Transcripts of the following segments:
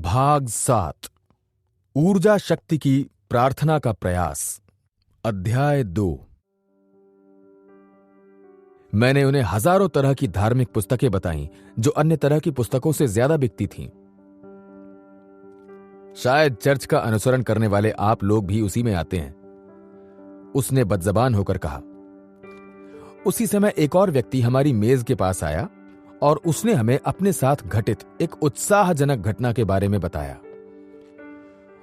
भाग 7 ऊर्जा शक्ति की प्रार्थना का प्रयास। अध्याय 2। मैंने उन्हें हजारों तरह की धार्मिक पुस्तकें बताईं जो अन्य तरह की पुस्तकों से ज्यादा बिकती थीं। शायद चर्च का अनुसरण करने वाले आप लोग भी उसी में आते हैं, उसने बदजबान होकर कहा। उसी समय एक और व्यक्ति हमारी मेज के पास आया और उसने हमें अपने साथ घटित एक उत्साहजनक घटना के बारे में बताया।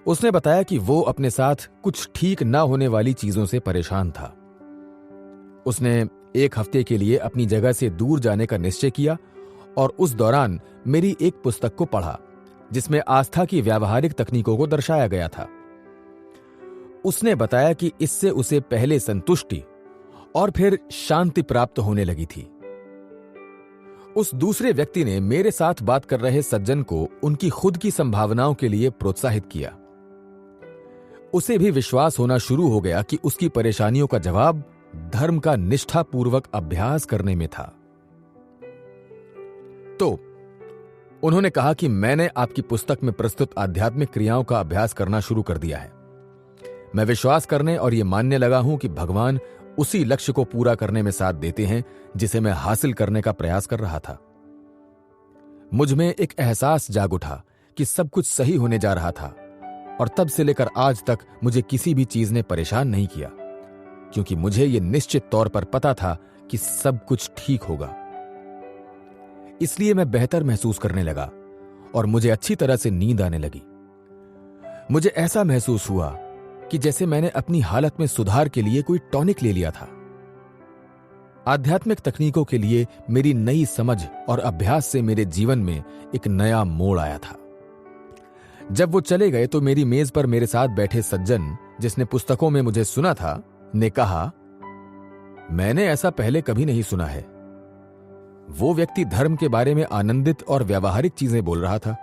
उसने बताया कि वो अपने साथ कुछ ठीक न होने वाली चीजों से परेशान था। उसने एक हफ्ते के लिए अपनी जगह से दूर जाने का निश्चय किया और उस दौरान मेरी एक पुस्तक को पढ़ा जिसमें आस्था की व्यावहारिक तकनीकों को दर्शाया गया था। उसने बताया कि इससे उसे पहले संतुष्टि और फिर शांति प्राप्त होने लगी थी। उस दूसरे व्यक्ति ने मेरे साथ बात कर रहे सज्जन को उनकी खुद की संभावनाओं के लिए प्रोत्साहित किया। उसे भी विश्वास होना शुरू हो गया कि उसकी परेशानियों का जवाब धर्म का निष्ठापूर्वक अभ्यास करने में था। तो उन्होंने कहा कि मैंने आपकी पुस्तक में प्रस्तुत आध्यात्मिक क्रियाओं का अभ्यास करना शुरू कर दिया है। मैं विश्वास करने और यह मानने लगा हूं कि भगवान उसी लक्ष्य को पूरा करने में साथ देते हैं जिसे मैं हासिल करने का प्रयास कर रहा था। मुझ में एक एहसास जाग उठा कि सब कुछ सही होने जा रहा था और तब से लेकर आज तक मुझे किसी भी चीज ने परेशान नहीं किया, क्योंकि मुझे यह निश्चित तौर पर पता था कि सब कुछ ठीक होगा। इसलिए मैं बेहतर महसूस करने लगा और मुझे अच्छी तरह से नींद आने लगी। मुझे ऐसा महसूस हुआ कि जैसे मैंने अपनी हालत में सुधार के लिए कोई टॉनिक ले लिया था। आध्यात्मिक तकनीकों के लिए मेरी नई समझ और अभ्यास से मेरे जीवन में एक नया मोड़ आया था। जब वो चले गए तो मेरी मेज पर मेरे साथ बैठे सज्जन, जिसने पुस्तकों में मुझे सुना था, ने कहा, मैंने ऐसा पहले कभी नहीं सुना है। वो व्यक्ति धर्म के बारे में आनंदित और व्यावहारिक चीजें बोल रहा था।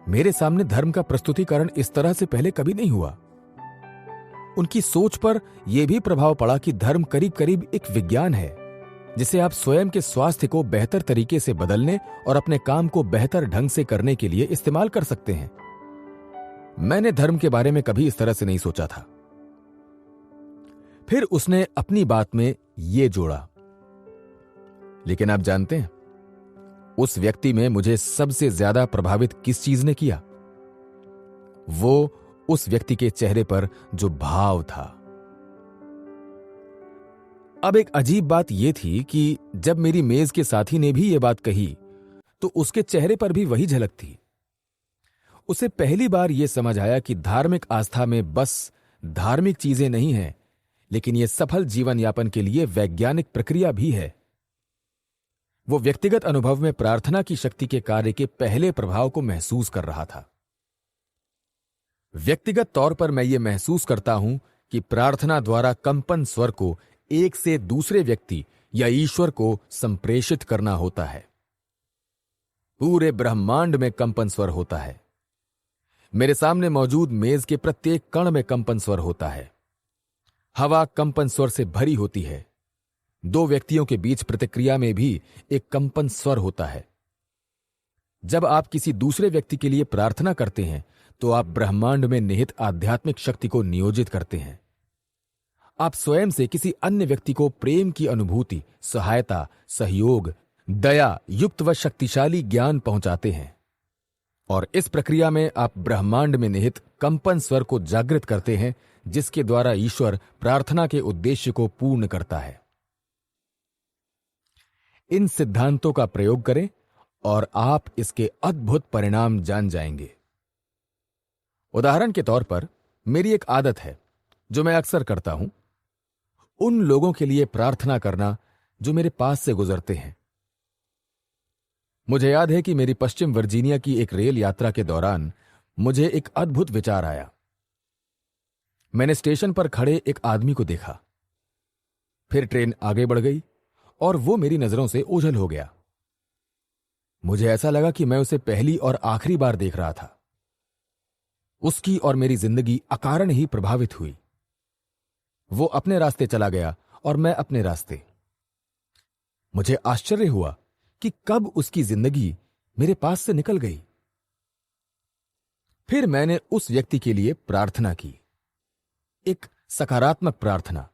मेरे सामने धर्म का प्रस्तुतिकरण इस तरह से पहले कभी नहीं हुआ। उनकी सोच पर यह भी प्रभाव पड़ा कि धर्म करीब करीब एक विज्ञान है जिसे आप स्वयं के स्वास्थ्य को बेहतर तरीके से बदलने और अपने काम को बेहतर ढंग से करने के लिए इस्तेमाल कर सकते हैं। मैंने धर्म के बारे में कभी इस तरह से नहीं सोचा था। फिर उसने अपनी बात में यह जोड़ा, लेकिन आप जानते हैं, उस व्यक्ति में मुझे सबसे ज्यादा प्रभावित किस चीज ने किया? वो उस व्यक्ति के चेहरे पर जो भाव था। अब एक अजीब बात यह थी कि जब मेरी मेज के साथी ने भी यह बात कही तो उसके चेहरे पर भी वही झलक थी। उसे पहली बार यह समझ आया कि धार्मिक आस्था में बस धार्मिक चीजें नहीं हैं, लेकिन यह सफल जीवन यापन के लिए वैज्ञानिक प्रक्रिया भी है। वो व्यक्तिगत अनुभव में प्रार्थना की शक्ति के कार्य के पहले प्रभाव को महसूस कर रहा था। व्यक्तिगत तौर पर मैं ये महसूस करता हूं कि प्रार्थना द्वारा कंपन स्वर को एक से दूसरे व्यक्ति या ईश्वर को संप्रेषित करना होता है। पूरे ब्रह्मांड में कंपन स्वर होता है। मेरे सामने मौजूद मेज के प्रत्येक कण में कंपन स्वर होता है। हवा कंपन स्वर से भरी होती है। दो व्यक्तियों के बीच प्रतिक्रिया में भी एक कंपन स्वर होता है। जब आप किसी दूसरे व्यक्ति के लिए प्रार्थना करते हैं तो आप ब्रह्मांड में निहित आध्यात्मिक शक्ति को नियोजित करते हैं। आप स्वयं से किसी अन्य व्यक्ति को प्रेम की अनुभूति, सहायता, सहयोग, दया युक्त व शक्तिशाली ज्ञान पहुंचाते हैं और इस प्रक्रिया में आप ब्रह्मांड में निहित कंपन स्वर को जागृत करते हैं, जिसके द्वारा ईश्वर प्रार्थना के उद्देश्य को पूर्ण करता है। इन सिद्धांतों का प्रयोग करें और आप इसके अद्भुत परिणाम जान जाएंगे। उदाहरण के तौर पर मेरी एक आदत है जो मैं अक्सर करता हूं, उन लोगों के लिए प्रार्थना करना जो मेरे पास से गुजरते हैं। मुझे याद है कि मेरी पश्चिम वर्जीनिया की एक रेल यात्रा के दौरान मुझे एक अद्भुत विचार आया। मैंने स्टेशन पर खड़े एक आदमी को देखा। फिर ट्रेन आगे बढ़ गई और वो मेरी नजरों से ओझल हो गया। मुझे ऐसा लगा कि मैं उसे पहली और आखिरी बार देख रहा था। उसकी और मेरी जिंदगी अकारण ही प्रभावित हुई। वो अपने रास्ते चला गया और मैं अपने रास्ते। मुझे आश्चर्य हुआ कि कब उसकी जिंदगी मेरे पास से निकल गई। फिर मैंने उस व्यक्ति के लिए प्रार्थना की, एक सकारात्मक प्रार्थना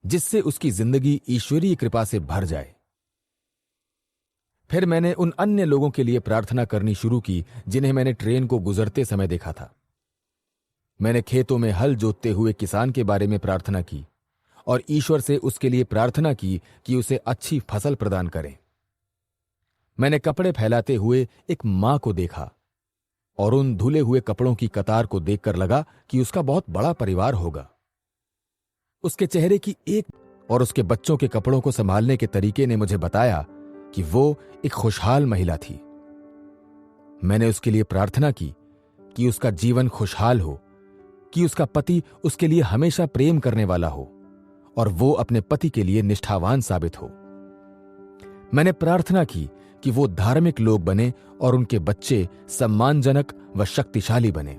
जिससे उसकी जिंदगी ईश्वरीय कृपा से भर जाए। फिर मैंने उन अन्य लोगों के लिए प्रार्थना करनी शुरू की जिन्हें मैंने ट्रेन को गुजरते समय देखा था। मैंने खेतों में हल जोतते हुए किसान के बारे में प्रार्थना की और ईश्वर से उसके लिए प्रार्थना की कि उसे अच्छी फसल प्रदान करे। मैंने कपड़े फैलाते हुए एक मां को देखा और उन धुले हुए कपड़ों की कतार को देखकर लगा कि उसका बहुत बड़ा परिवार होगा। उसके चेहरे की एक और उसके बच्चों के कपड़ों को संभालने के तरीके ने मुझे बताया कि वो एक खुशहाल महिला थी। मैंने उसके लिए प्रार्थना की कि उसका जीवन खुशहाल हो, कि उसका पति उसके लिए हमेशा प्रेम करने वाला हो और वो अपने पति के लिए निष्ठावान साबित हो। मैंने प्रार्थना की कि वो धार्मिक लोग बने और उनके बच्चे सम्मानजनक व शक्तिशाली बने।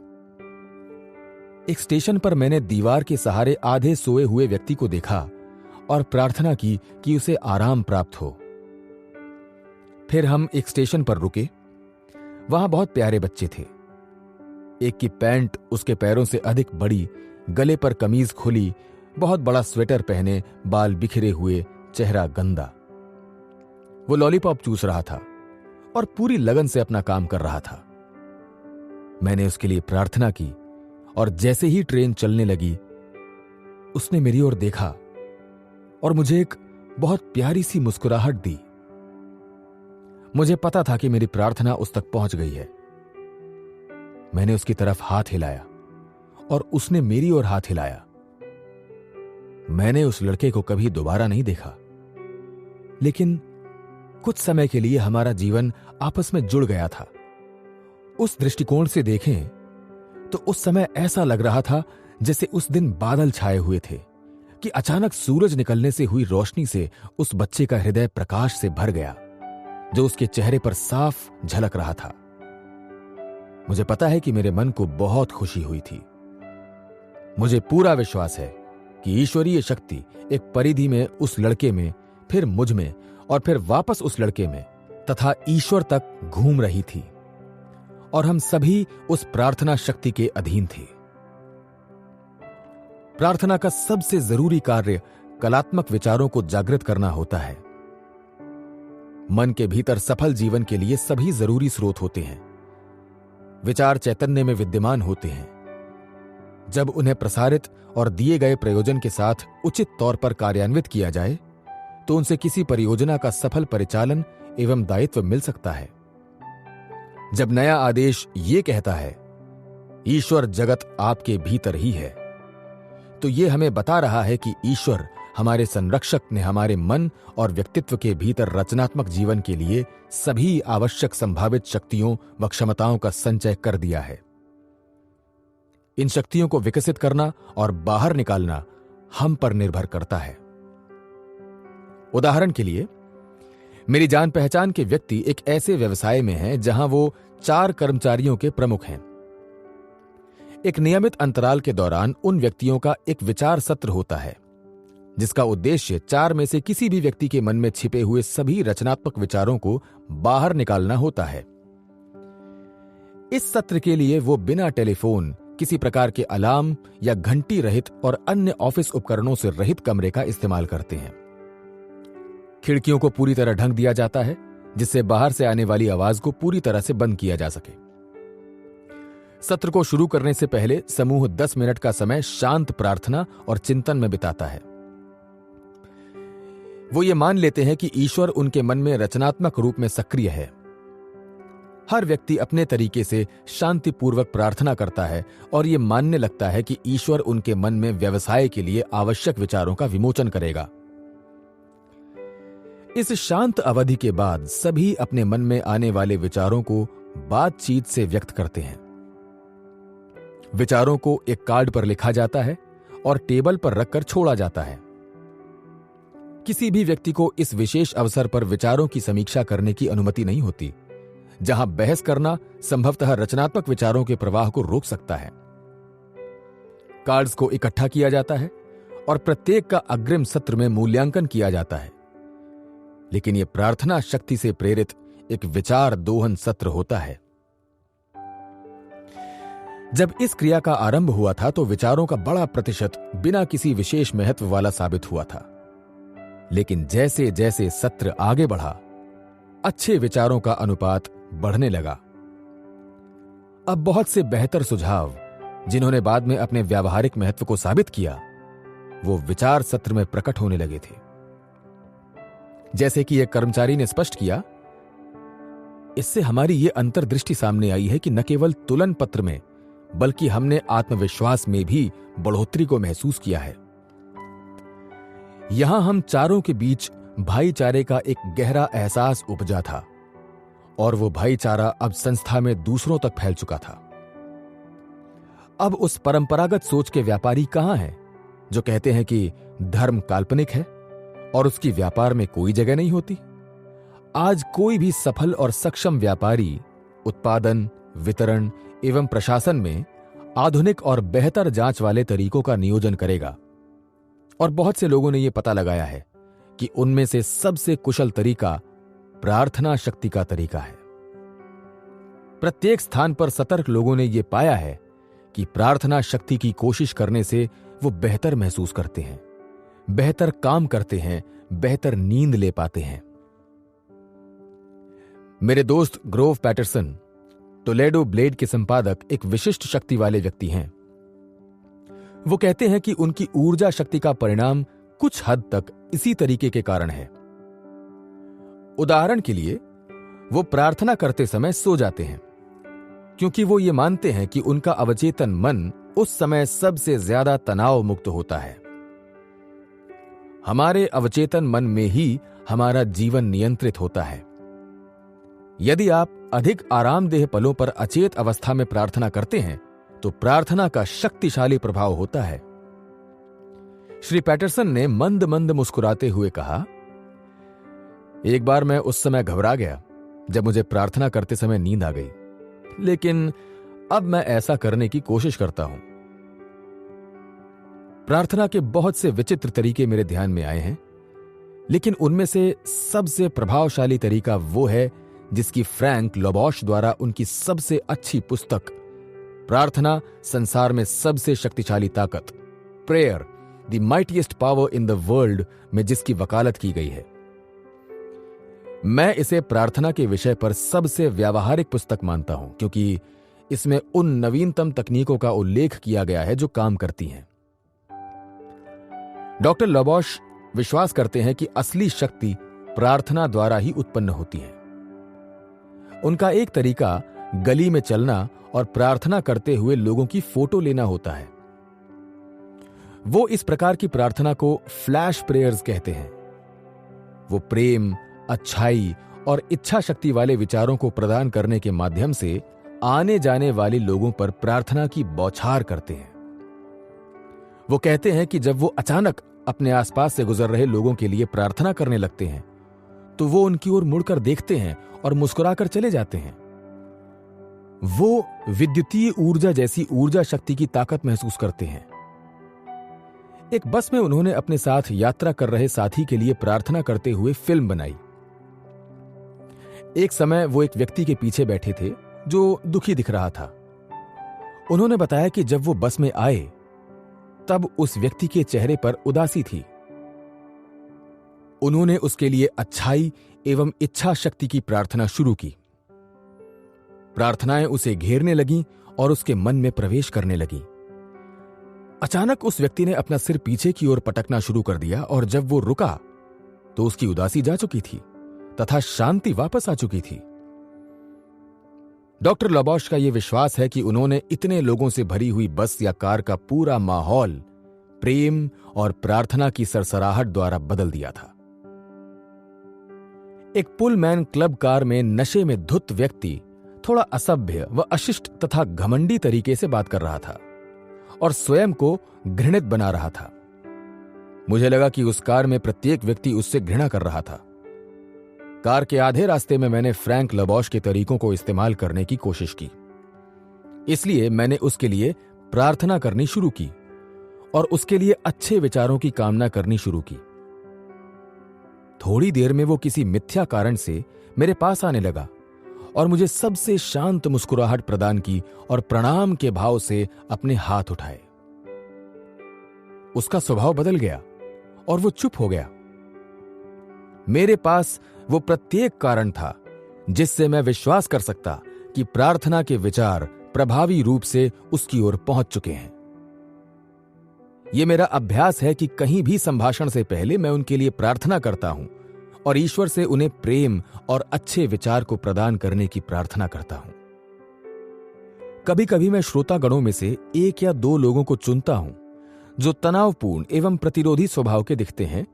एक स्टेशन पर मैंने दीवार के सहारे आधे सोए हुए व्यक्ति को देखा और प्रार्थना की कि उसे आराम प्राप्त हो। फिर हम एक स्टेशन पर रुके। वहां बहुत प्यारे बच्चे थे। एक की पैंट उसके पैरों से अधिक बड़ी, गले पर कमीज खुली, बहुत बड़ा स्वेटर पहने, बाल बिखरे हुए, चेहरा गंदा। वो लॉलीपॉप चूस रहा था और पूरी लगन से अपना काम कर रहा था। मैंने उसके लिए प्रार्थना की और जैसे ही ट्रेन चलने लगी उसने मेरी ओर देखा और मुझे एक बहुत प्यारी सी मुस्कुराहट दी। मुझे पता था कि मेरी प्रार्थना उस तक पहुंच गई है। मैंने उसकी तरफ हाथ हिलाया और उसने मेरी ओर हाथ हिलाया। मैंने उस लड़के को कभी दोबारा नहीं देखा, लेकिन कुछ समय के लिए हमारा जीवन आपस में जुड़ गया था। उस दृष्टिकोण से देखें तो उस समय ऐसा लग रहा था जैसे उस दिन बादल छाए हुए थे कि अचानक सूरज निकलने से हुई रोशनी से उस बच्चे का हृदय प्रकाश से भर गया, जो उसके चेहरे पर साफ झलक रहा था। मुझे पता है कि मेरे मन को बहुत खुशी हुई थी। मुझे पूरा विश्वास है कि ईश्वरीय शक्ति एक परिधि में उस लड़के में, फिर मुझ में और फिर वापस उस लड़के में तथा ईश्वर तक घूम रही थी और हम सभी उस प्रार्थना शक्ति के अधीन थे। प्रार्थना का सबसे जरूरी कार्य कलात्मक विचारों को जागृत करना होता है। मन के भीतर सफल जीवन के लिए सभी जरूरी स्रोत होते हैं। विचार चैतन्य में विद्यमान होते हैं। जब उन्हें प्रसारित और दिए गए प्रयोजन के साथ उचित तौर पर कार्यान्वित किया जाए तो उनसे किसी परियोजना का सफल परिचालन एवं दायित्व मिल सकता है। जब नया आदेश ये कहता है ईश्वर जगत आपके भीतर ही है, तो ये हमें बता रहा है कि ईश्वर हमारे संरक्षक ने हमारे मन और व्यक्तित्व के भीतर रचनात्मक जीवन के लिए सभी आवश्यक संभावित शक्तियों व क्षमताओं का संचय कर दिया है। इन शक्तियों को विकसित करना और बाहर निकालना हम पर निर्भर करता है। उदाहरण के लिए, मेरी जान पहचान के व्यक्ति एक ऐसे व्यवसाय में हैं जहां वो 4 कर्मचारियों के प्रमुख हैं। एक नियमित अंतराल के दौरान उन व्यक्तियों का एक विचार सत्र होता है जिसका उद्देश्य 4 में से किसी भी व्यक्ति के मन में छिपे हुए सभी रचनात्मक विचारों को बाहर निकालना होता है। इस सत्र के लिए वो बिना टेलीफोन, किसी प्रकार के अलार्म या घंटी रहित और अन्य ऑफिस उपकरणों से रहित कमरे का इस्तेमाल करते हैं। खिड़कियों को पूरी तरह ढक दिया जाता है जिससे बाहर से आने वाली आवाज को पूरी तरह से बंद किया जा सके। सत्र को शुरू करने से पहले समूह 10 मिनट का समय शांत प्रार्थना और चिंतन में बिताता है। वो ये मान लेते हैं कि ईश्वर उनके मन में रचनात्मक रूप में सक्रिय है। हर व्यक्ति अपने तरीके से शांतिपूर्वक प्रार्थना करता है और ये मानने लगता है कि ईश्वर उनके मन में व्यवसाय के लिए आवश्यक विचारों का विमोचन करेगा। इस शांत अवधि के बाद सभी अपने मन में आने वाले विचारों को बातचीत से व्यक्त करते हैं। विचारों को एक कार्ड पर लिखा जाता है और टेबल पर रखकर छोड़ा जाता है। किसी भी व्यक्ति को इस विशेष अवसर पर विचारों की समीक्षा करने की अनुमति नहीं होती, जहां बहस करना संभवतः रचनात्मक विचारों के प्रवाह को रोक सकता है। कार्ड्स को इकट्ठा किया जाता है और प्रत्येक का अग्रिम सत्र में मूल्यांकन किया जाता है, लेकिन यह प्रार्थना शक्ति से प्रेरित एक विचार दोहन सत्र होता है। जब इस क्रिया का आरंभ हुआ था तो विचारों का बड़ा प्रतिशत बिना किसी विशेष महत्व वाला साबित हुआ था, लेकिन जैसे जैसे सत्र आगे बढ़ा, अच्छे विचारों का अनुपात बढ़ने लगा। अब बहुत से बेहतर सुझाव, जिन्होंने बाद में अपने व्यावहारिक महत्व को साबित किया, वो विचार सत्र में प्रकट होने लगे थे। जैसे कि एक कर्मचारी ने स्पष्ट किया, इससे हमारी ये अंतर्दृष्टि सामने आई है कि न केवल तुलन पत्र में बल्कि हमने आत्मविश्वास में भी बढ़ोतरी को महसूस किया है। यहां हम चारों के बीच भाईचारे का एक गहरा एहसास उपजा था और वो भाईचारा अब संस्था में दूसरों तक फैल चुका था। अब उस परंपरागत सोच के व्यापारी कहां हैं जो कहते हैं कि धर्म काल्पनिक है और उसकी व्यापार में कोई जगह नहीं होती। आज कोई भी सफल और सक्षम व्यापारी उत्पादन, वितरण एवं प्रशासन में आधुनिक और बेहतर जांच वाले तरीकों का नियोजन करेगा, और बहुत से लोगों ने यह पता लगाया है कि उनमें से सबसे कुशल तरीका प्रार्थना शक्ति का तरीका है। प्रत्येक स्थान पर सतर्क लोगों ने यह पाया है कि प्रार्थना शक्ति की कोशिश करने से वो बेहतर महसूस करते हैं, बेहतर काम करते हैं, बेहतर नींद ले पाते हैं। मेरे दोस्त ग्रोव पैटरसन, टोलेडो ब्लेड के संपादक, एक विशिष्ट शक्ति वाले व्यक्ति हैं। वो कहते हैं कि उनकी ऊर्जा शक्ति का परिणाम कुछ हद तक इसी तरीके के कारण है। उदाहरण के लिए, वो प्रार्थना करते समय सो जाते हैं क्योंकि वो ये मानते हैं कि उनका अवचेतन मन उस समय सबसे ज्यादा तनाव मुक्त होता है। हमारे अवचेतन मन में ही हमारा जीवन नियंत्रित होता है। यदि आप अधिक आरामदेह पलों पर अचेत अवस्था में प्रार्थना करते हैं तो प्रार्थना का शक्तिशाली प्रभाव होता है। श्री पैटरसन ने मंद मंद मुस्कुराते हुए कहा, एक बार मैं उस समय घबरा गया जब मुझे प्रार्थना करते समय नींद आ गई, लेकिन अब मैं ऐसा करने की कोशिश करता हूं। प्रार्थना के बहुत से विचित्र तरीके मेरे ध्यान में आए हैं, लेकिन उनमें से सबसे प्रभावशाली तरीका वो है जिसकी फ्रैंक लोबॉश द्वारा उनकी सबसे अच्छी पुस्तक प्रार्थना, संसार में सबसे शक्तिशाली ताकत, prayer the mightiest power in the world में जिसकी वकालत की गई है। मैं इसे प्रार्थना के विषय पर सबसे व्यावहारिक पुस्तक मानता हूं क्योंकि इसमें उन नवीनतम तकनीकों का उल्लेख किया गया है जो काम करती हैं। डॉक्टर लोबॉश विश्वास करते हैं कि असली शक्ति प्रार्थना द्वारा ही उत्पन्न होती है। उनका एक तरीका गली में चलना और प्रार्थना करते हुए लोगों की फोटो लेना होता है। वो इस प्रकार की प्रार्थना को फ्लैश प्रेयर्स कहते हैं। वो प्रेम, अच्छाई और इच्छा शक्ति वाले विचारों को प्रदान करने के माध्यम से आने जाने वाले लोगों पर प्रार्थना की बौछार करते हैं। वो कहते हैं कि जब वो अचानक अपने आसपास से गुजर रहे लोगों के लिए प्रार्थना करने लगते हैं तो वो उनकी ओर मुड़कर देखते हैं और मुस्कुराकर चले जाते हैं। वो विद्युतीय ऊर्जा जैसी ऊर्जा शक्ति की ताकत महसूस करते हैं। एक बस में उन्होंने अपने साथ यात्रा कर रहे साथी के लिए प्रार्थना करते हुए फिल्म बनाई। एक समय वो एक व्यक्ति के पीछे बैठे थे जो दुखी दिख रहा था। उन्होंने बताया कि जब वो बस में आए तब उस व्यक्ति के चेहरे पर उदासी थी। उन्होंने उसके लिए अच्छाई एवं इच्छा शक्ति की प्रार्थना शुरू की। प्रार्थनाएं उसे घेरने लगीं और उसके मन में प्रवेश करने लगीं। अचानक उस व्यक्ति ने अपना सिर पीछे की ओर पटकना शुरू कर दिया और जब वो रुका तो उसकी उदासी जा चुकी थी तथा शांति वापस आ चुकी थी। डॉक्टर लोबॉश का यह विश्वास है कि उन्होंने इतने लोगों से भरी हुई बस या कार का पूरा माहौल प्रेम और प्रार्थना की सरसराहट द्वारा बदल दिया था। एक पुलमैन क्लब कार में नशे में धुत व्यक्ति थोड़ा असभ्य व अशिष्ट तथा घमंडी तरीके से बात कर रहा था और स्वयं को घृणित बना रहा था। मुझे लगा कि उस कार में प्रत्येक व्यक्ति उससे घृणा कर रहा था। कार के आधे रास्ते में मैंने फ्रैंक लोबॉश के तरीकों को इस्तेमाल करने की कोशिश की। इसलिए मैंने उसके लिए प्रार्थना करनी शुरू की और उसके लिए अच्छे विचारों की कामना करनी शुरू की। थोड़ी देर में वो किसी मिथ्या कारण से मेरे पास आने लगा और मुझे सबसे शांत मुस्कुराहट प्रदान की और प्रणाम के भाव से अपने हाथ उठाए। उसका स्वभाव बदल गया और वो चुप हो गया। मेरे पास वो प्रत्येक कारण था जिससे मैं विश्वास कर सकता कि प्रार्थना के विचार प्रभावी रूप से उसकी ओर पहुंच चुके हैं। यह मेरा अभ्यास है कि कहीं भी संभाषण से पहले मैं उनके लिए प्रार्थना करता हूं और ईश्वर से उन्हें प्रेम और अच्छे विचार को प्रदान करने की प्रार्थना करता हूं। कभी कभी मैं श्रोतागणों में से 1 या 2 लोगों को चुनता हूं जो तनावपूर्ण एवं प्रतिरोधी स्वभाव के दिखते हैं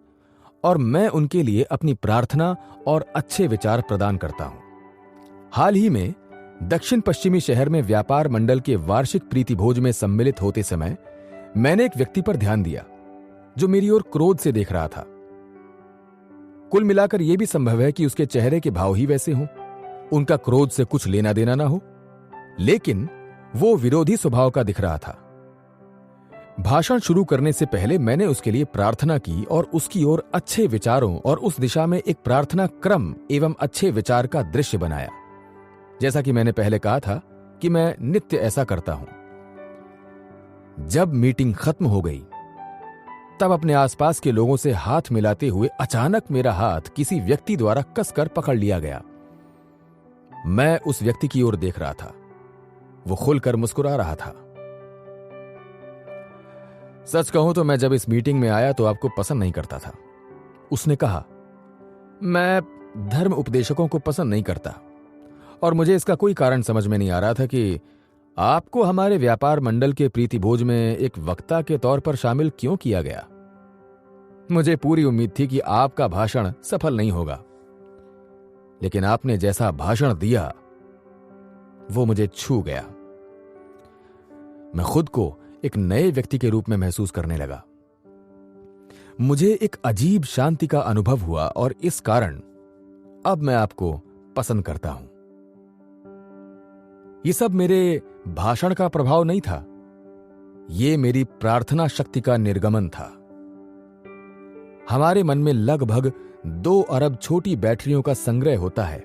और मैं उनके लिए अपनी प्रार्थना और अच्छे विचार प्रदान करता हूं। हाल ही में दक्षिण पश्चिमी शहर में व्यापार मंडल के वार्षिक प्रीति भोज में सम्मिलित होते समय मैंने एक व्यक्ति पर ध्यान दिया जो मेरी ओर क्रोध से देख रहा था। कुल मिलाकर यह भी संभव है कि उसके चेहरे के भाव ही वैसे हों, उनका क्रोध से कुछ लेना देना ना हो, लेकिन वो विरोधी स्वभाव का दिख रहा था। भाषण शुरू करने से पहले मैंने उसके लिए प्रार्थना की और उसकी ओर अच्छे विचारों और उस दिशा में एक प्रार्थना क्रम एवं अच्छे विचार का दृश्य बनाया। जैसा कि मैंने पहले कहा था कि मैं नित्य ऐसा करता हूं। जब मीटिंग खत्म हो गई तब अपने आसपास के लोगों से हाथ मिलाते हुए अचानक मेरा हाथ किसी व्यक्ति द्वारा कसकर पकड़ लिया गया। मैं उस व्यक्ति की ओर देख रहा था। वो खुलकर मुस्कुरा रहा था। सच कहूं तो मैं जब इस मीटिंग में आया तो आपको पसंद नहीं करता था, उसने कहा। मैं धर्म उपदेशकों को पसंद नहीं करता और मुझे इसका कोई कारण समझ में नहीं आ रहा था कि आपको हमारे व्यापार मंडल के प्रीति भोज में एक वक्ता के तौर पर शामिल क्यों किया गया। मुझे पूरी उम्मीद थी कि आपका भाषण सफल नहीं होगा, लेकिन आपने जैसा भाषण दिया वो मुझे छू गया। मैं खुद को एक नए व्यक्ति के रूप में महसूस करने लगा। मुझे एक अजीब शांति का अनुभव हुआ और इस कारण अब मैं आपको पसंद करता हूं। यह सब मेरे भाषण का प्रभाव नहीं था, यह मेरी प्रार्थना शक्ति का निर्गमन था। हमारे मन में लगभग 2 अरब छोटी बैटरियों का संग्रह होता है।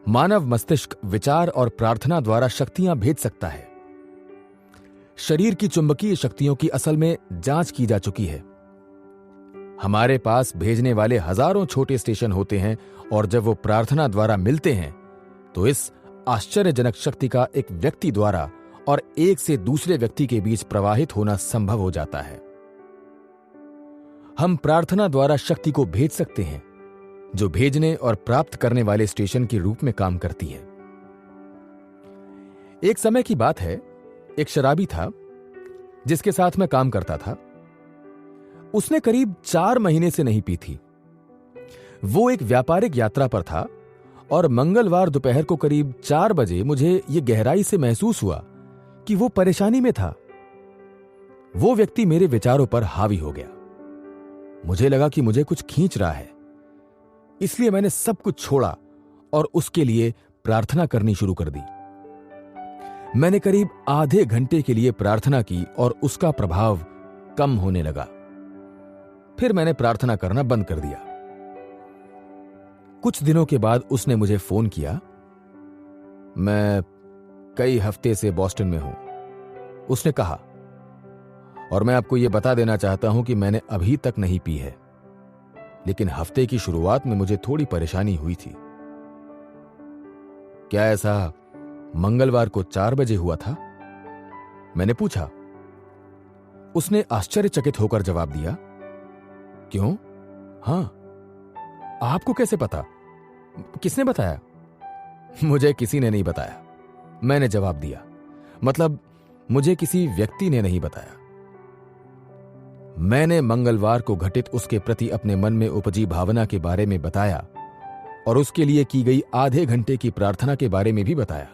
मानव मस्तिष्क विचार और प्रार्थना द्वारा शक्तियां भेज सकता है। शरीर की चुंबकीय शक्तियों की असल में जांच की जा चुकी है। हमारे पास भेजने वाले हजारों छोटे स्टेशन होते हैं और जब वो प्रार्थना द्वारा मिलते हैं तो इस आश्चर्यजनक शक्ति का एक व्यक्ति द्वारा और एक से दूसरे व्यक्ति के बीच प्रवाहित होना संभव हो जाता है। हम प्रार्थना द्वारा शक्ति को भेज सकते हैं जो भेजने और प्राप्त करने वाले स्टेशन के रूप में काम करती है। एक समय की बात है, एक शराबी था जिसके साथ मैं काम करता था। उसने करीब 4 महीने से नहीं पी थी। वो एक व्यापारिक यात्रा पर था और मंगलवार दोपहर को करीब 4 बजे मुझे यह गहराई से महसूस हुआ कि वो परेशानी में था। वो व्यक्ति मेरे विचारों पर हावी हो गया। मुझे लगा कि मुझे कुछ खींच रहा है, इसलिए मैंने सब कुछ छोड़ा और उसके लिए प्रार्थना करनी शुरू कर दी। मैंने करीब आधे घंटे के लिए प्रार्थना की और उसका प्रभाव कम होने लगा। फिर मैंने प्रार्थना करना बंद कर दिया। कुछ दिनों के बाद उसने मुझे फोन किया। मैं कई हफ्ते से बॉस्टन में हूं, उसने कहा, और मैं आपको यह बता देना चाहता हूं कि मैंने अभी तक नहीं पी है, लेकिन हफ्ते की शुरुआत में मुझे थोड़ी परेशानी हुई थी। क्या ऐसा मंगलवार को 4 बजे हुआ था? मैंने पूछा। उसने आश्चर्यचकित होकर जवाब दिया, क्यों? हां, आपको कैसे पता? किसने बताया? मुझे किसी ने नहीं बताया, मैंने जवाब दिया। मतलब मुझे किसी व्यक्ति ने नहीं बताया। मैंने मंगलवार को घटित उसके प्रति अपने मन में उपजी भावना के बारे में बताया और उसके लिए की गई आधे घंटे की प्रार्थना के बारे में भी बताया।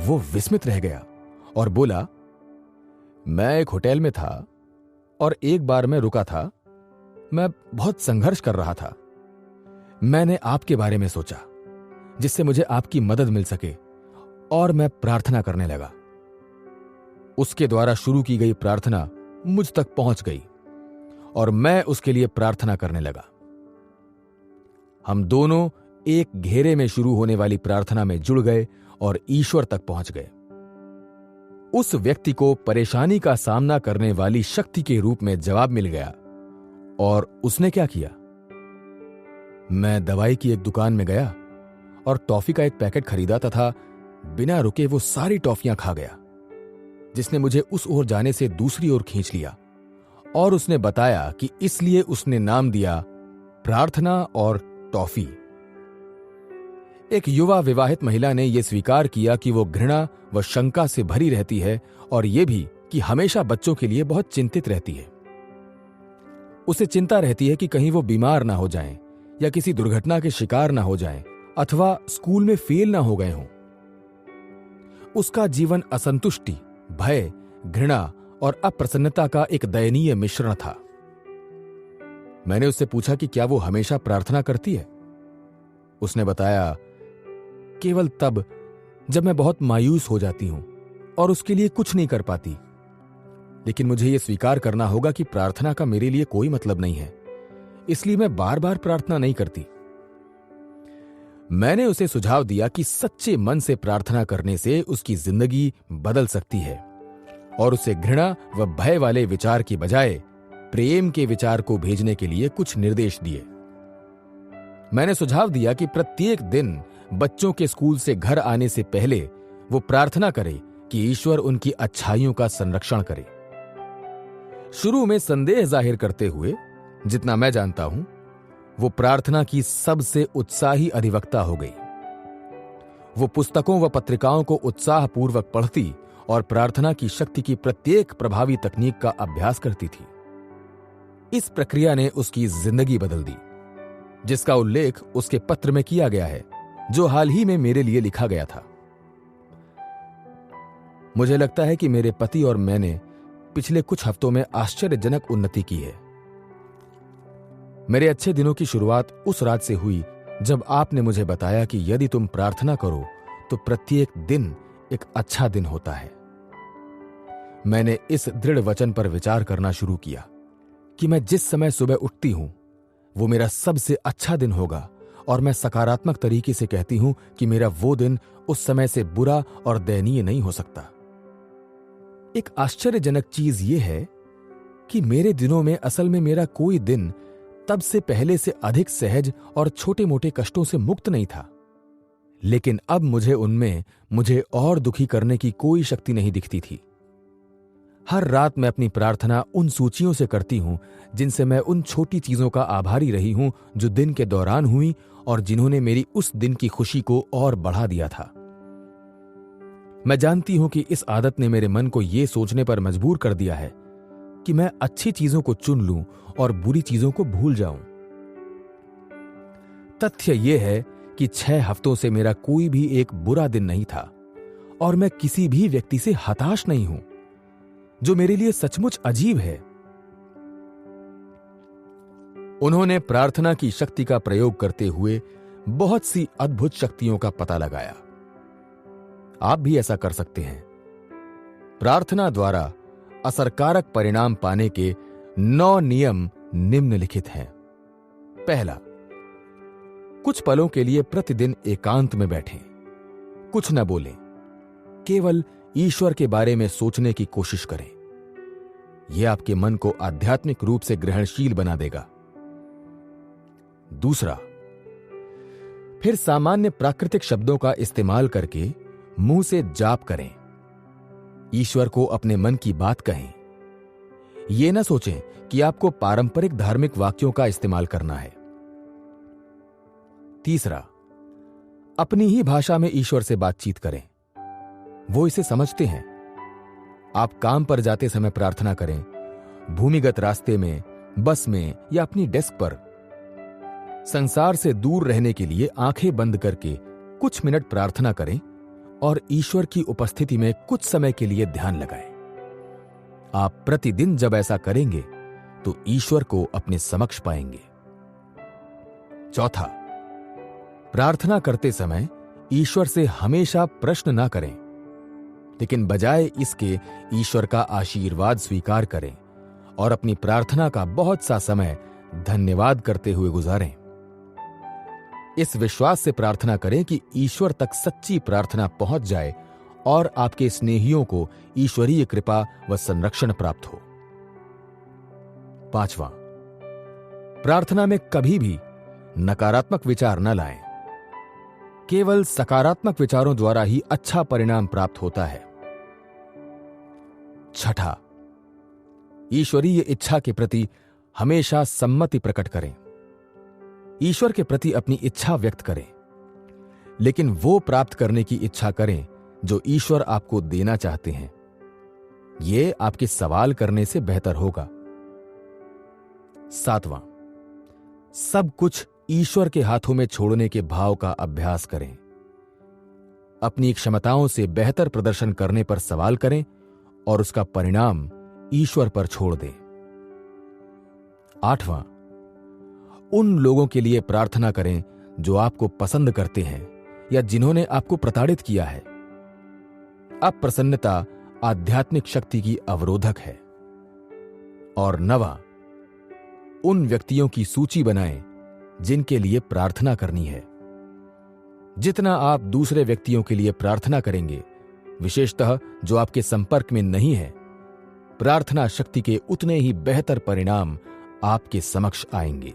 वो विस्मित रह गया और बोला, मैं एक होटल में था और एक बार मैं रुका था। मैं बहुत संघर्ष कर रहा था। मैंने आपके बारे में सोचा जिससे मुझे आपकी मदद मिल सके और मैं प्रार्थना करने लगा। उसके द्वारा शुरू की गई प्रार्थना मुझ तक पहुंच गई और मैं उसके लिए प्रार्थना करने लगा। हम दोनों एक घेरे में शुरू होने वाली प्रार्थना में जुड़ गए और ईश्वर तक पहुंच गए। उस व्यक्ति को परेशानी का सामना करने वाली शक्ति के रूप में जवाब मिल गया और उसने क्या किया? मैं दवाई की एक दुकान में गया और टॉफी का एक पैकेट खरीदा तथा बिना रुके वो सारी टॉफियां खा गया, जिसने मुझे उस ओर जाने से दूसरी ओर खींच लिया। और उसने बताया कि इसलिए उसने नाम दिया प्रार्थना और टॉफी। एक युवा विवाहित महिला ने यह स्वीकार किया कि वो घृणा व शंका से भरी रहती है और यह भी कि हमेशा बच्चों के लिए बहुत चिंतित रहती है। उसे चिंता रहती है कि कहीं वो बीमार ना हो जाएं या किसी दुर्घटना के शिकार ना हो जाएं अथवा स्कूल में फेल ना हो गए हों। उसका जीवन असंतुष्टि, भय, घृणा और अप्रसन्नता का एक दयनीय मिश्रण था। मैंने उससे पूछा कि क्या वो हमेशा प्रार्थना करती है। उसने बताया, केवल तब जब मैं बहुत मायूस हो जाती हूं और उसके लिए कुछ नहीं कर पाती। लेकिन मुझे यह स्वीकार करना होगा कि प्रार्थना का मेरे लिए कोई मतलब नहीं है, इसलिए मैं बार बार प्रार्थना नहीं करती। मैंने उसे सुझाव दिया कि सच्चे मन से प्रार्थना करने से उसकी जिंदगी बदल सकती है और उसे घृणा व भय वाले विचार की बजाय प्रेम के विचार को भेजने के लिए कुछ निर्देश दिए। मैंने सुझाव दिया कि प्रत्येक दिन बच्चों के स्कूल से घर आने से पहले वो प्रार्थना करे कि ईश्वर उनकी अच्छाइयों का संरक्षण करे। शुरू में संदेह जाहिर करते हुए, जितना मैं जानता हूं, वो प्रार्थना की सबसे उत्साही अधिवक्ता हो गई। वो पुस्तकों व पत्रिकाओं को उत्साहपूर्वक पढ़ती और प्रार्थना की शक्ति की प्रत्येक प्रभावी तकनीक का अभ्यास करती थी। इस प्रक्रिया ने उसकी जिंदगी बदल दी, जिसका उल्लेख उसके पत्र में किया गया है, जो हाल ही में मेरे लिए लिखा गया था। मुझे लगता है कि मेरे पति और मैंने पिछले कुछ हफ्तों में आश्चर्यजनक उन्नति की है। मेरे अच्छे दिनों की शुरुआत उस रात से हुई जब आपने मुझे बताया कि यदि तुम प्रार्थना करो तो प्रत्येक दिन एक अच्छा दिन होता है। मैंने इस दृढ़ वचन पर विचार करना शुरू किया कि मैं जिस समय सुबह उठती हूं वो मेरा सबसे अच्छा दिन होगा, और मैं सकारात्मक तरीके से कहती हूं कि मेरा वो दिन उस समय से बुरा और दयनीय नहीं हो सकता। एक आश्चर्यजनक चीज यह है कि मेरे दिनों में असल में मेरा कोई दिन तब से पहले से अधिक सहज और छोटे मोटे कष्टों से मुक्त नहीं था। लेकिन अब मुझे और दुखी करने की कोई शक्ति नहीं दिखती थी। हर रात मैं अपनी प्रार्थना उन सूचियों से करती हूं जिनसे मैं उन छोटी चीजों का आभारी रही हूं जो दिन के दौरान हुई और जिन्होंने मेरी उस दिन की खुशी को और बढ़ा दिया था। मैं जानती हूं कि इस आदत ने मेरे मन को यह सोचने पर मजबूर कर दिया है कि मैं अच्छी चीजों को चुन लूं और बुरी चीजों को भूल जाऊं। तथ्य यह है कि 6 हफ्तों से मेरा कोई भी एक बुरा दिन नहीं था और मैं किसी भी व्यक्ति से हताश नहीं हूं, जो मेरे लिए सचमुच अजीब है। उन्होंने प्रार्थना की शक्ति का प्रयोग करते हुए बहुत सी अद्भुत शक्तियों का पता लगाया। आप भी ऐसा कर सकते हैं। प्रार्थना द्वारा असरकारक परिणाम पाने के 9 नियम निम्नलिखित हैं। पहला, कुछ पलों के लिए प्रतिदिन एकांत में बैठें, कुछ न बोलें, केवल ईश्वर के बारे में सोचने की कोशिश करें। यह आपके मन को आध्यात्मिक रूप से ग्रहणशील बना देगा। दूसरा, फिर सामान्य प्राकृतिक शब्दों का इस्तेमाल करके मुंह से जाप करें। ईश्वर को अपने मन की बात कहें। यह न सोचें कि आपको पारंपरिक धार्मिक वाक्यों का इस्तेमाल करना है। तीसरा, अपनी ही भाषा में ईश्वर से बातचीत करें। वो इसे समझते हैं। आप काम पर जाते समय प्रार्थना करें, भूमिगत रास्ते में, बस में या अपनी डेस्क पर। संसार से दूर रहने के लिए आंखें बंद करके कुछ मिनट प्रार्थना करें और ईश्वर की उपस्थिति में कुछ समय के लिए ध्यान लगाएं। आप प्रतिदिन जब ऐसा करेंगे तो ईश्वर को अपने समक्ष पाएंगे। चौथा, प्रार्थना करते समय ईश्वर से हमेशा प्रश्न ना करें, लेकिन बजाय इसके ईश्वर का आशीर्वाद स्वीकार करें और अपनी प्रार्थना का बहुत सा समय धन्यवाद करते हुए गुजारें। इस विश्वास से प्रार्थना करें कि ईश्वर तक सच्ची प्रार्थना पहुंच जाए और आपके स्नेहियों को ईश्वरीय कृपा व संरक्षण प्राप्त हो। 5वां, प्रार्थना में कभी भी नकारात्मक विचार न लाएं। केवल सकारात्मक विचारों द्वारा ही अच्छा परिणाम प्राप्त होता है। 6, ईश्वरीय इच्छा के प्रति हमेशा सम्मति प्रकट करें। ईश्वर के प्रति अपनी इच्छा व्यक्त करें, लेकिन वो प्राप्त करने की इच्छा करें जो ईश्वर आपको देना चाहते हैं। यह आपके सवाल करने से बेहतर होगा। 7वां, सब कुछ ईश्वर के हाथों में छोड़ने के भाव का अभ्यास करें। अपनी क्षमताओं से बेहतर प्रदर्शन करने पर सवाल करें और उसका परिणाम ईश्वर पर छोड़ दें। 8वां, उन लोगों के लिए प्रार्थना करें जो आपको पसंद करते हैं या जिन्होंने आपको प्रताड़ित किया है। अप्रसन्नता आध्यात्मिक शक्ति की अवरोधक है। और 9वां, उन व्यक्तियों की सूची बनाएं जिनके लिए प्रार्थना करनी है। जितना आप दूसरे व्यक्तियों के लिए प्रार्थना करेंगे, विशेषतः जो आपके संपर्क में नहीं है, प्रार्थना शक्ति के उतने ही बेहतर परिणाम आपके समक्ष आएंगे।